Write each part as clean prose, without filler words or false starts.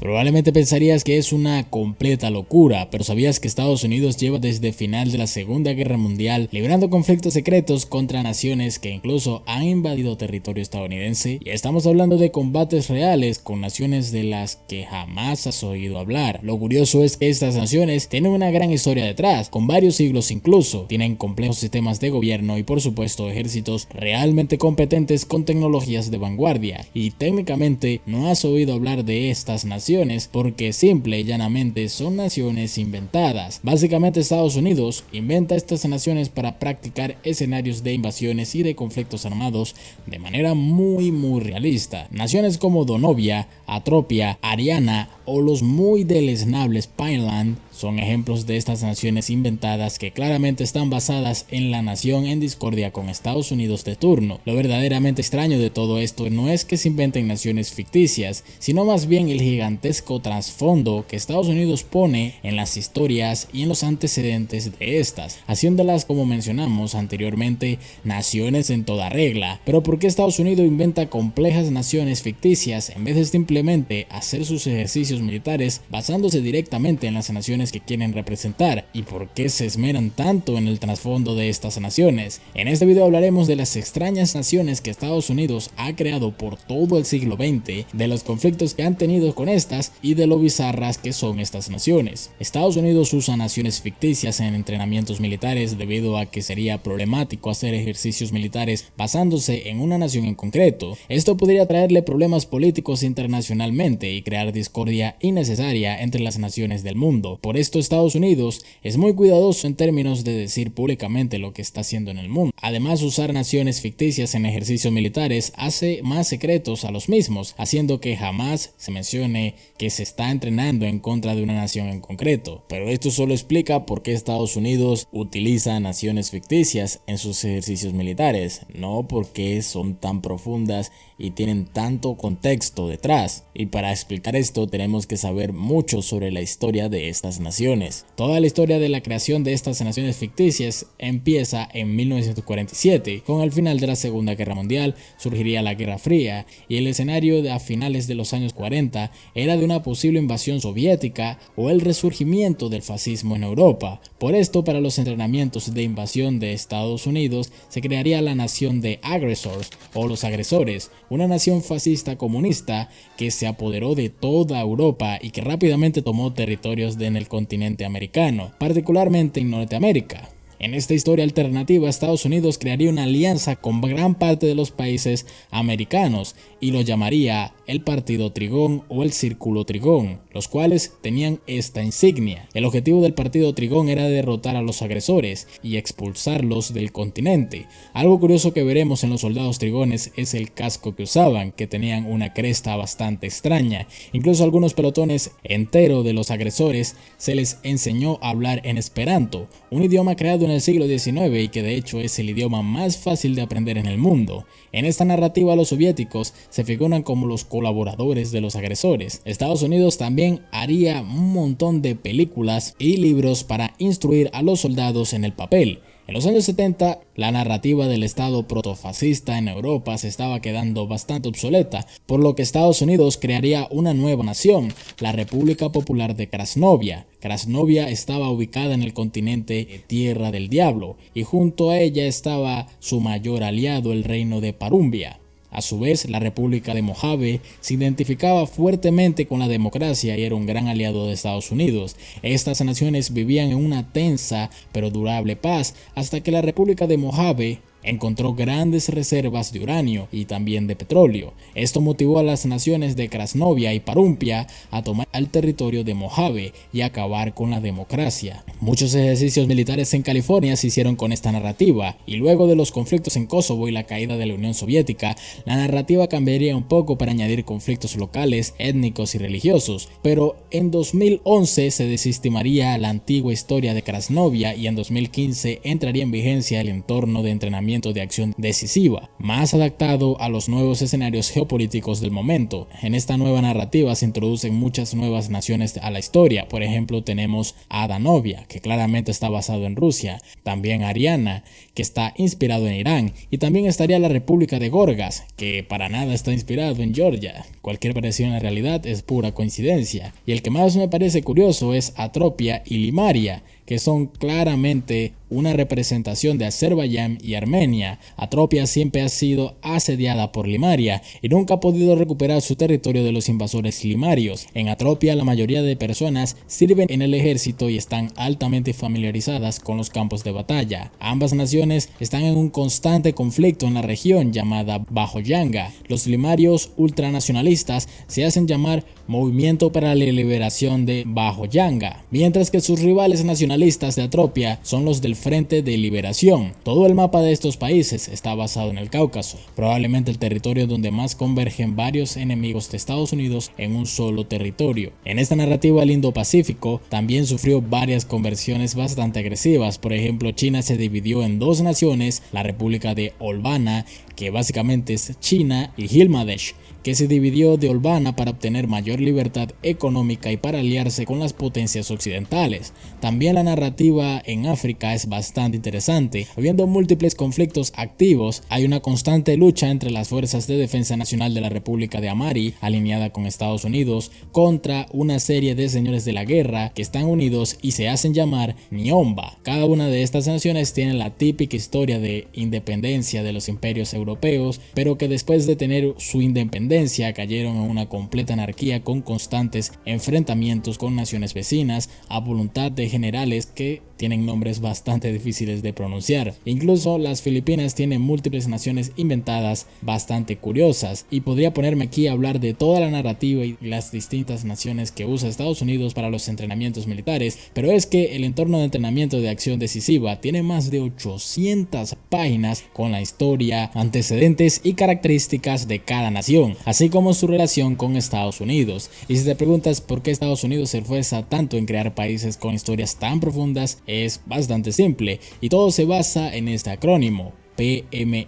Probablemente pensarías que es una completa locura, pero ¿sabías que Estados Unidos lleva desde final de la Segunda Guerra Mundial librando conflictos secretos contra naciones que incluso han invadido territorio estadounidense? Y estamos hablando de combates reales con naciones de las que jamás has oído hablar. Lo curioso es que estas naciones tienen una gran historia detrás, con varios siglos incluso, tienen complejos sistemas de gobierno y por supuesto ejércitos realmente competentes con tecnologías de vanguardia. Y técnicamente no has oído hablar de estas naciones porque simple y llanamente son naciones inventadas. Básicamente Estados Unidos inventa estas naciones para practicar escenarios de invasiones y de conflictos armados de manera muy realista. Naciones como Donovia, Atropia, Ariana o los muy deleznables Pineland son ejemplos de estas naciones inventadas que claramente están basadas en la nación en discordia con Estados Unidos de turno. Lo verdaderamente extraño de todo esto no es que se inventen naciones ficticias, sino más bien el gigantesco trasfondo que Estados Unidos pone en las historias y en los antecedentes de estas, haciéndolas, como mencionamos anteriormente, naciones en toda regla. Pero ¿por qué Estados Unidos inventa complejas naciones ficticias en vez de simplemente hacer sus ejercicios militares basándose directamente en las naciones que quieren representar? ¿Y por qué se esmeran tanto en el trasfondo de estas naciones? En este video hablaremos de las extrañas naciones que Estados Unidos ha creado por todo el siglo XX, de los conflictos que han tenido con estas y de lo bizarras que son estas naciones. Estados Unidos usa naciones ficticias en entrenamientos militares debido a que sería problemático hacer ejercicios militares basándose en una nación en concreto. Esto podría traerle problemas políticos internacionalmente y crear discordia innecesaria entre las naciones del mundo. Por esto Estados Unidos es muy cuidadoso en términos de decir públicamente lo que está haciendo en el mundo. Además, usar naciones ficticias en ejercicios militares hace más secretos a los mismos, haciendo que jamás se mencione que se está entrenando en contra de una nación en concreto. Pero esto solo explica por qué Estados Unidos utiliza naciones ficticias en sus ejercicios militares, no por qué son tan profundas y tienen tanto contexto detrás. Y para explicar esto tenemos que saber mucho sobre la historia de estas naciones. Toda la historia de la creación de estas naciones ficticias empieza en 1947, con el final de la Segunda Guerra Mundial surgiría la Guerra Fría y el escenario a finales de los años 40 era de una posible invasión soviética o el resurgimiento del fascismo en Europa. Por esto, para los entrenamientos de invasión de Estados Unidos se crearía la nación de Aggressors o los agresores, una nación fascista comunista que se apoderó de toda Europa y que rápidamente tomó territorios en el continente americano, particularmente en Norteamérica. En esta historia alternativa, Estados Unidos crearía una alianza con gran parte de los países americanos y lo llamaría el Partido Trigón o el Círculo Trigón, los cuales tenían esta insignia. El objetivo del Partido Trigón era derrotar a los agresores y expulsarlos del continente. Algo curioso que veremos en los soldados trigones es el casco que usaban, que tenían una cresta bastante extraña. Incluso a algunos pelotones enteros de los agresores se les enseñó a hablar en esperanto, un idioma creado en el siglo XIX y que de hecho es el idioma más fácil de aprender en el mundo. En esta narrativa los soviéticos se figuran como los colaboradores de los agresores. Estados Unidos también haría un montón de películas y libros para instruir a los soldados en el papel. En los años 70, la narrativa del Estado protofascista en Europa se estaba quedando bastante obsoleta, por lo que Estados Unidos crearía una nueva nación, la República Popular de Krasnovia. Krasnovia estaba ubicada en el continente Tierra del Diablo, y junto a ella estaba su mayor aliado, el reino de Parumbia. A su vez, la República de Mojave se identificaba fuertemente con la democracia y era un gran aliado de Estados Unidos. Estas naciones vivían en una tensa pero durable paz hasta que la República de Mojave encontró grandes reservas de uranio y también de petróleo. Esto motivó a las naciones de Krasnovia y Parumpia a tomar el territorio de Mojave y acabar con la democracia. Muchos ejercicios militares en California se hicieron con esta narrativa, y luego de los conflictos en Kosovo y la caída de la Unión Soviética, la narrativa cambiaría un poco para añadir conflictos locales, étnicos y religiosos, pero en 2011 se desestimaría la antigua historia de Krasnovia y en 2015 entraría en vigencia el entorno de entrenamiento entrenamiento de acción decisiva, más adaptado a los nuevos escenarios geopolíticos del momento. En esta nueva narrativa se introducen muchas nuevas naciones a la historia. Por ejemplo, tenemos a Danovia, que claramente está basado en Rusia, también Ariana, que está inspirado en Irán, y también estaría la República de Gorgas, que para nada está inspirado en Georgia. Cualquier parecido en la realidad es pura coincidencia. Y el que más me parece curioso es Atropia y Limaria, que son claramente una representación de Azerbaiyán y Armenia. Atropia siempre ha sido asediada por Limaria y nunca ha podido recuperar su territorio de los invasores limarios. En Atropia la mayoría de personas sirven en el ejército y están altamente familiarizadas con los campos de batalla. Ambas naciones están en un constante conflicto en la región llamada Bajo Yanga. Los limarios ultranacionalistas se hacen llamar Movimiento para la Liberación de Bajo Yanga, mientras que sus rivales nacionalistas de Atropia son los del Frente de Liberación. Todo el mapa de estos países está basado en el Cáucaso, probablemente el territorio donde más convergen varios enemigos de Estados Unidos en un solo territorio. En esta narrativa el Indo-Pacífico también sufrió varias conversiones bastante agresivas. Por ejemplo, China se dividió en dos naciones, la República de Olbana, que básicamente es China, y Hilmadesh, que se dividió de Olbana para obtener mayor libertad económica y para aliarse con las potencias occidentales. También la narrativa en África es bastante interesante. Habiendo múltiples conflictos activos, hay una constante lucha entre las fuerzas de defensa nacional de la República de Amari, alineada con Estados Unidos, contra una serie de señores de la guerra que están unidos y se hacen llamar Niomba. Cada una de estas naciones tiene la típica historia de independencia de los imperios europeos, pero que después de tener su independencia cayeron en una completa anarquía con constantes enfrentamientos con naciones vecinas a voluntad de generales que tienen nombres bastante difíciles de pronunciar. Incluso las Filipinas tienen múltiples naciones inventadas bastante curiosas, y podría ponerme aquí a hablar de toda la narrativa y las distintas naciones que usa Estados Unidos para los entrenamientos militares, pero es que el entorno de entrenamiento de acción decisiva tiene más de 800 páginas con la historia, antecedentes y características de cada nación, así como su relación con Estados Unidos. Y si te preguntas por qué Estados Unidos se esfuerza tanto en crear países con historias tan profundas, es bastante simple, y todo se basa en este acrónimo: PMESIIPT.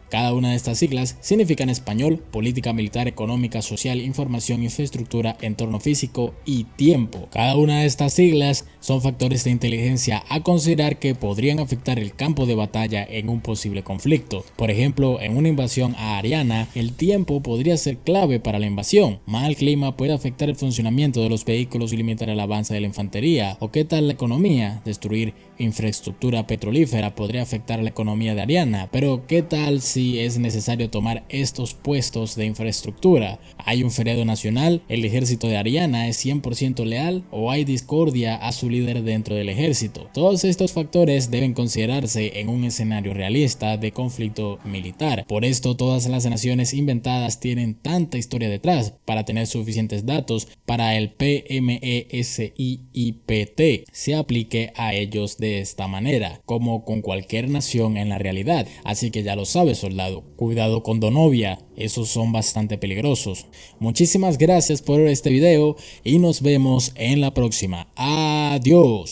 Cada una de estas siglas significa en español política militar, económica, social, información, infraestructura, entorno físico y tiempo. Cada una de estas siglas son factores de inteligencia a considerar que podrían afectar el campo de batalla en un posible conflicto. Por ejemplo, en una invasión a Ariana, el tiempo podría ser clave para la invasión. Mal clima puede afectar el funcionamiento de los vehículos y limitar el avance de la infantería. ¿O qué tal la economía? Destruir infraestructura petrolífera podría afectar a la economía de Ariana. Pero ¿qué tal si es necesario tomar estos puestos de infraestructura? ¿Hay un feriado nacional? ¿El ejército de Ariana es 100% leal? ¿O hay discordia a su líder dentro del ejército? Todos estos factores deben considerarse en un escenario realista de conflicto militar. Por esto todas las naciones inventadas tienen tanta historia detrás para tener suficientes datos para el PMESIIPT se aplique a ellos de esta manera, como con cualquier nación en la realidad. Así que ya lo sabes, soldado, cuidado con Danovia, esos son bastante peligrosos. Muchísimas gracias por ver este video y nos vemos en la próxima. Adiós.